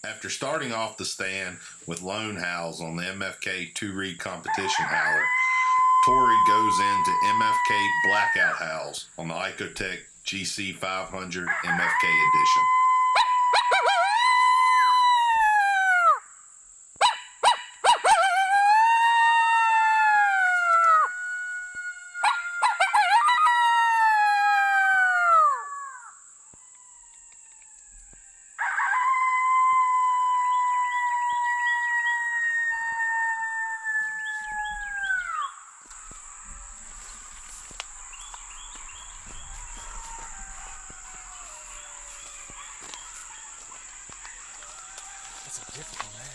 After starting off the stand with lone howls on the MFK 2-reed competition howler, Tori goes into MFK blackout howls on the Icotech GC 500 MFK edition. That's a difficult name.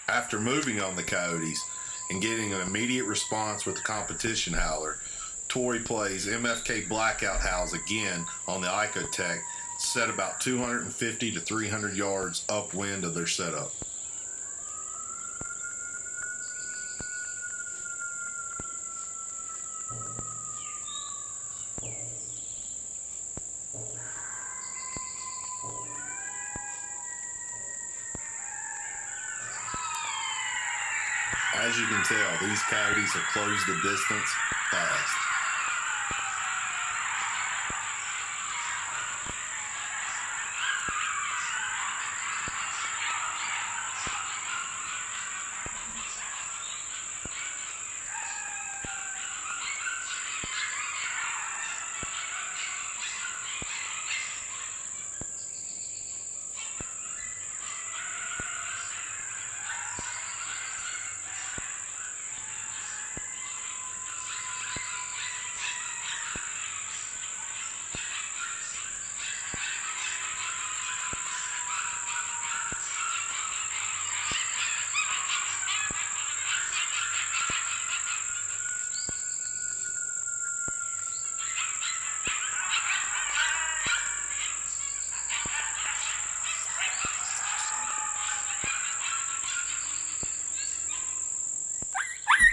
After moving on the Coyotes and getting an immediate response with the competition howler, Tori plays MFK blackout howls again on the Icotech, set about 250 to 300 yards upwind of their setup. As you can tell, these Coyotes have closed the distance fast.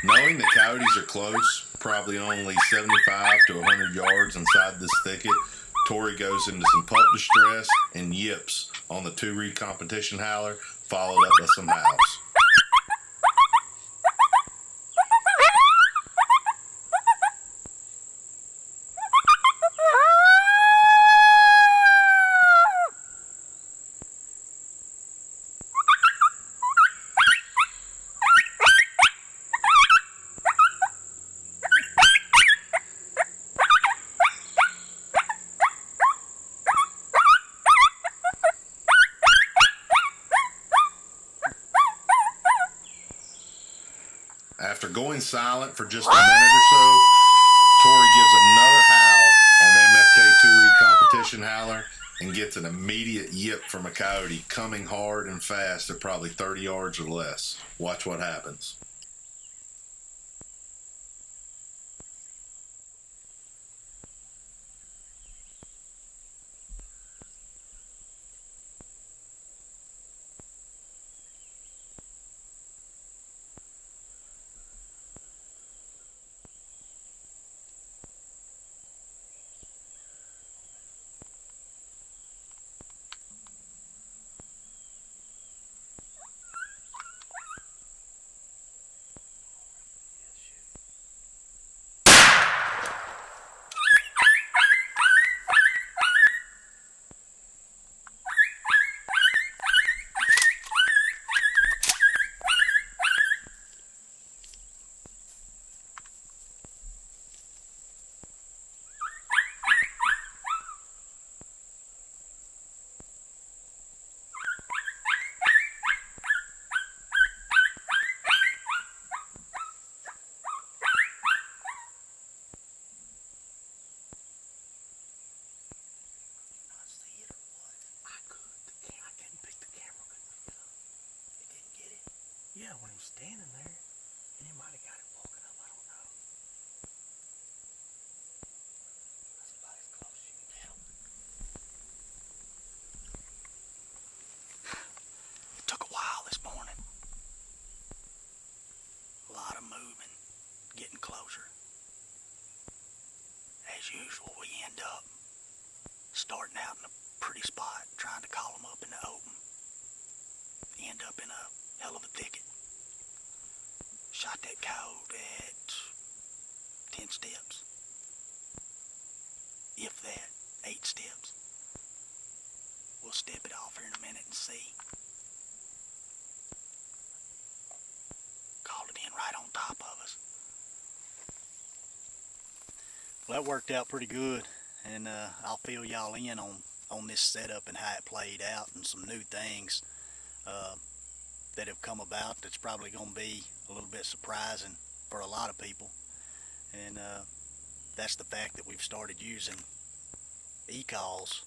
Knowing the Coyotes are close, probably only 75 to 100 yards inside this thicket, Tori goes into some pup distress and yips on the 2-reed competition howler, followed up by some howls. After going silent for just a minute or so, Tori gives another howl on the MFK 2-reed competition howler and gets an immediate yip from a coyote coming hard and fast at probably 30 yards or less. Watch what happens. Yeah, when he was standing there, and he might have got it woken up. I don't know. That's about as close as you can get him. It took a while this morning. A lot of moving, getting closer. As usual, we end up starting out in a pretty spot, trying to call them up in the open. End up in a hell of a thicket. Shot that coyote at 10 steps. If that, 8 steps. We'll step it off here in a minute and see. Called it in right on top of us. Well, that worked out pretty good, and I'll fill y'all in on this setup and how it played out and some new things that have come about that's probably going to be a little bit surprising for a lot of people. And that's the fact that we've started using e-calls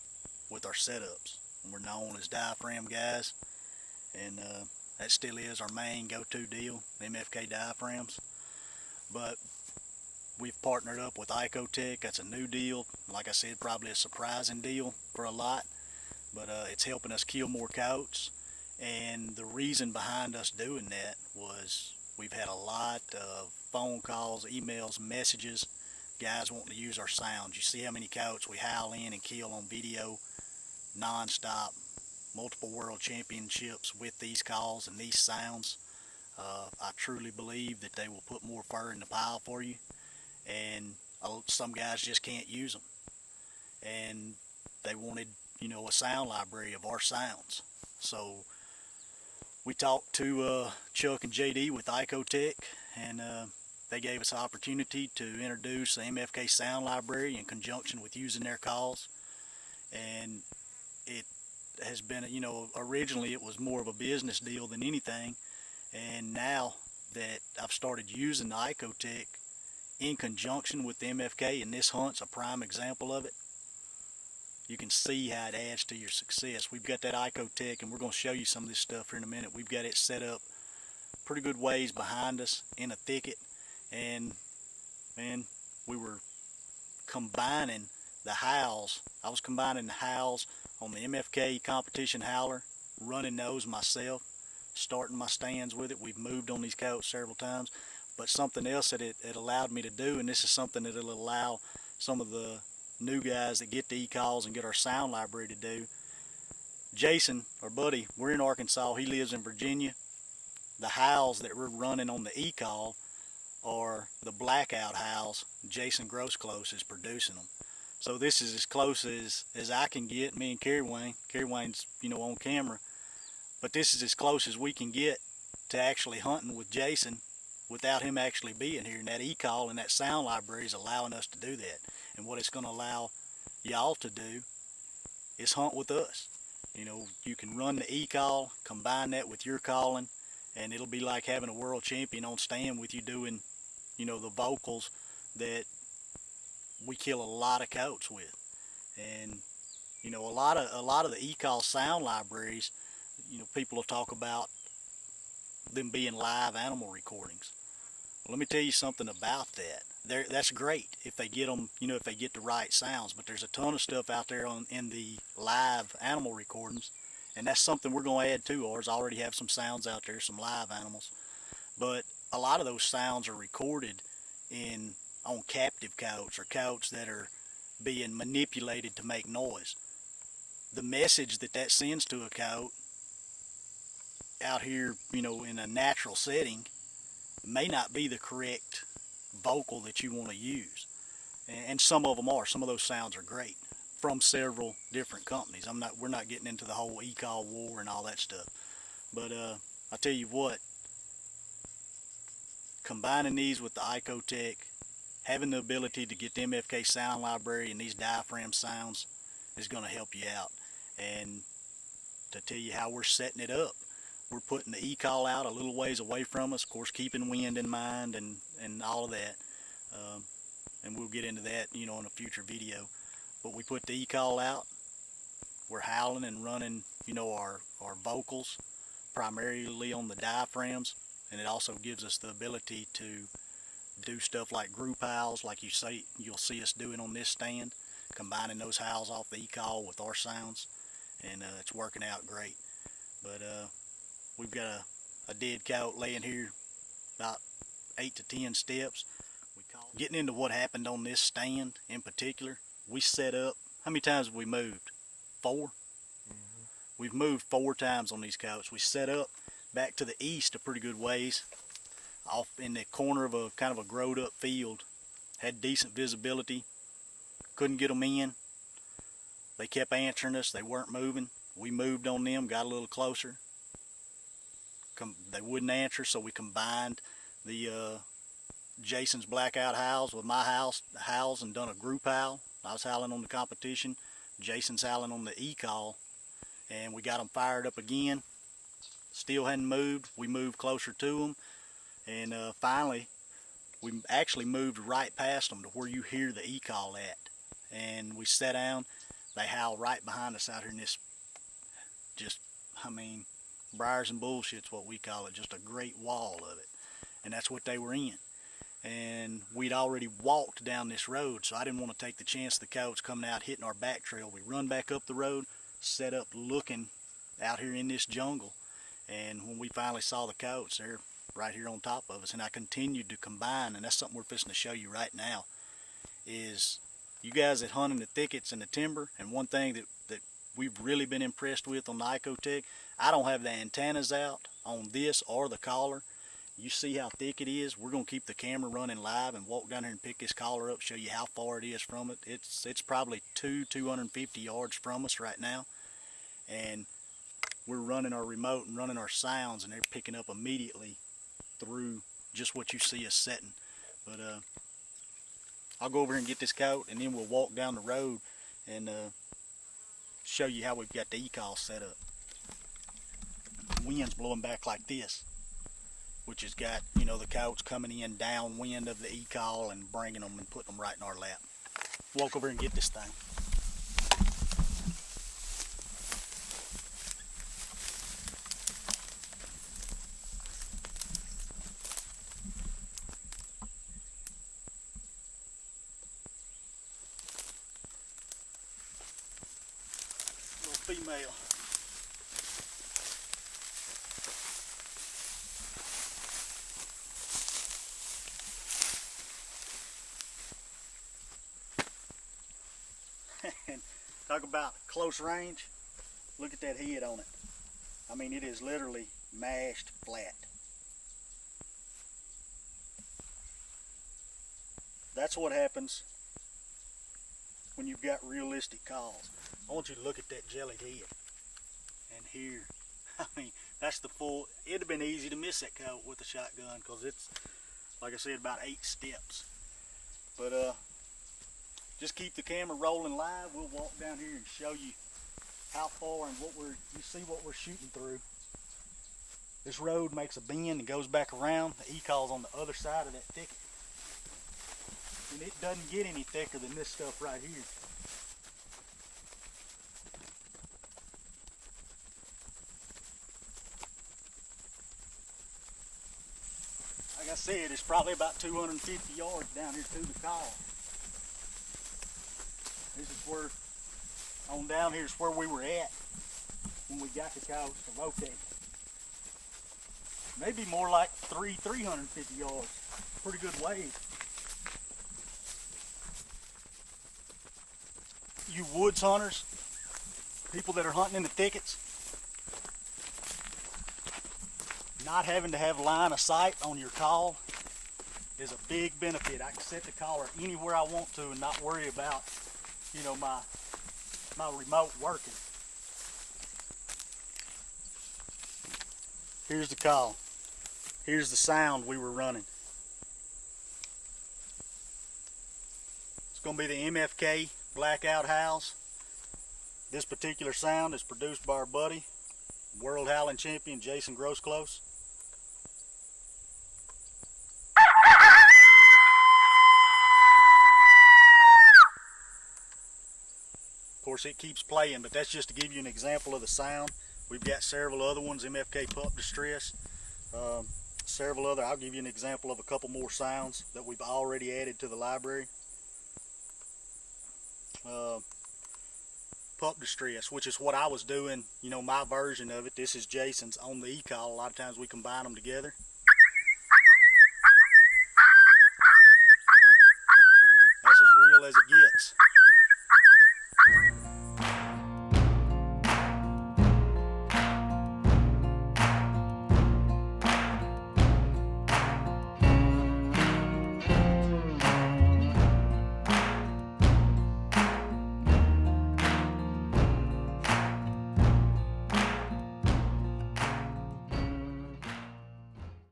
with our setups. And we're known as diaphragm guys, and that still is our main go-to deal, MFK diaphragms. But we've partnered up with Icotech. That's a new deal. Like I said, probably a surprising deal for a lot, but it's helping us kill more coyotes. And the reason behind us doing that was we've had a lot of phone calls, emails, messages, guys wanting to use our sounds. You see how many coyotes we howl in and kill on video non-stop, multiple world championships with these calls and these sounds. I truly believe that they will put more fur in the pile for you, and some guys just can't use them. And they wanted, a sound library of our sounds. So we talked to Chuck and JD with Icotech, and they gave us an opportunity to introduce the MFK sound library in conjunction with using their calls. And it has been, originally it was more of a business deal than anything. And now that I've started using the Icotech in conjunction with the MFK, and this hunt's a prime example of it, you can see how it adds to your success. We've got that Icotech, and we're going to show you some of this stuff here in a minute. We've got it set up pretty good ways behind us in a thicket, and man, we were combining the howls. I was combining the howls on the MFK competition howler, running those myself, starting my stands with it. We've moved on these coyotes several times, but something else that it allowed me to do, and this is something that it'll allow some of the new guys that get the e-calls and get our sound library to do. Jason, our buddy, we're in Arkansas, he lives in Virginia. The howls that we're running on the e-call are the blackout howls. Jason Grossclose is producing them. So this is as close as I can get, me and Kerry Wayne. Kerry Wayne's, on camera. But this is as close as we can get to actually hunting with Jason without him actually being here. And that e-call and that sound library is allowing us to do that. And what it's going to allow y'all to do is hunt with us. You can run the e-call, combine that with your calling, and it'll be like having a world champion on stand with you doing, the vocals that we kill a lot of coyotes with. And, a lot of the e-call sound libraries, people will talk about them being live animal recordings. Well, let me tell you something about that. That's great if they get them, if they get the right sounds. But there's a ton of stuff out there in the live animal recordings, and that's something we're going to add to ours. I already have some sounds out there, some live animals, but a lot of those sounds are recorded on captive coyotes, or coyotes that are being manipulated to make noise. The message that sends to a coyote out here, in a natural setting, may not be the correct vocal that you want to use. And some of them are. Some of those sounds are great from several different companies. We're not getting into the whole e-call war and all that stuff. But I tell you what, combining these with the Icotech, having the ability to get the MFK sound library and these diaphragm sounds is going to help you out. And to tell you how we're setting it up, we're putting the e-call out a little ways away from us, of course keeping wind in mind and all of that. And we'll get into that, in a future video. But we put the e-call out, we're howling and running, our vocals primarily on the diaphragms. and it also gives us the ability to do stuff like group howls, like you'll see us doing on this stand, combining those howls off the e-call with our sounds, and it's working out great. But we've got a dead coyote laying here about 8 to 10 steps. Getting into what happened on this stand in particular, we set up, how many times have we moved? 4? We've moved 4 times on these coyotes. We set up back to the east a pretty good ways, off in the corner of a kind of a growed up field. Had decent visibility, couldn't get them in. They kept answering us, they weren't moving. We moved on them, got a little closer. They wouldn't answer, so we combined the Jason's blackout howls with my howls and done a group howl. I was howling on the competition, Jason's howling on the e-call, and we got them fired up again. Still hadn't moved. We moved closer to them, and finally we actually moved right past them to where you hear the e-call at, and we sat down. They howl right behind us out here in this, just, I mean, briars and bullshit's what we call it, just a great wall of it, and that's what they were in. And we'd already walked down this road, so I didn't want to take the chance of the coyotes coming out hitting our back trail. We run back up the road, set up looking out here in this jungle, and when we finally saw the coyotes, they're right here on top of us. And I continued to combine, and that's something we're fixing to show you right now, is you guys that hunt in the thickets and the timber, and one thing that we've really been impressed with on the Icotech, I don't have the antennas out on this or the collar. You see how thick it is. We're going to keep the camera running live and walk down here and pick this collar up, show you how far it is from it. It's probably 250 yards from us right now. And we're running our remote and running our sounds, and they're picking up immediately through just what you see us setting. But I'll go over here and get this coyote, and then we'll walk down the road and show you how we've got the e-call set up. The wind's blowing back like this, which has got, you know, the coyotes coming in downwind of the e-call and bringing them and putting them right in our lap. Walk over and get this thing. Little female. And talk about close range, look at that head on it. I mean, it is literally mashed flat. That's what happens when you've got realistic calls. I want you to look at that jellied head. And here, I mean, that's the full, it'd have been easy to miss that coyote with a shotgun, because it's, like I said, about 8 steps. But just keep the camera rolling live. We'll walk down here and show you how far and you see what we're shooting through. This road makes a bend and goes back around. The e-call's on the other side of that thicket. And it doesn't get any thicker than this stuff right here. Like I said, it's probably about 250 yards down here to the call. This is where, on down here is where we were at when we got the coyotes to rotate. Maybe more like 350 yards. Pretty good ways. You woods hunters, people that are hunting in the thickets, not having to have line of sight on your call is a big benefit. I can set the collar anywhere I want to and not worry about, you know, my remote working. Here's the call. Here's the sound we were running. It's going to be the MFK blackout howls. This particular sound is produced by our buddy, world howling champion Jason Grossclose. Of course, it keeps playing, but that's just to give you an example of the sound. We've got several other ones, MFK Pup Distress. several other. I'll give you an example of a couple more sounds that we've already added to the library. Pup distress, which is what I was doing, you know, my version of it. This is Jason's on the e-call. A lot of times we combine them together. That's as real as it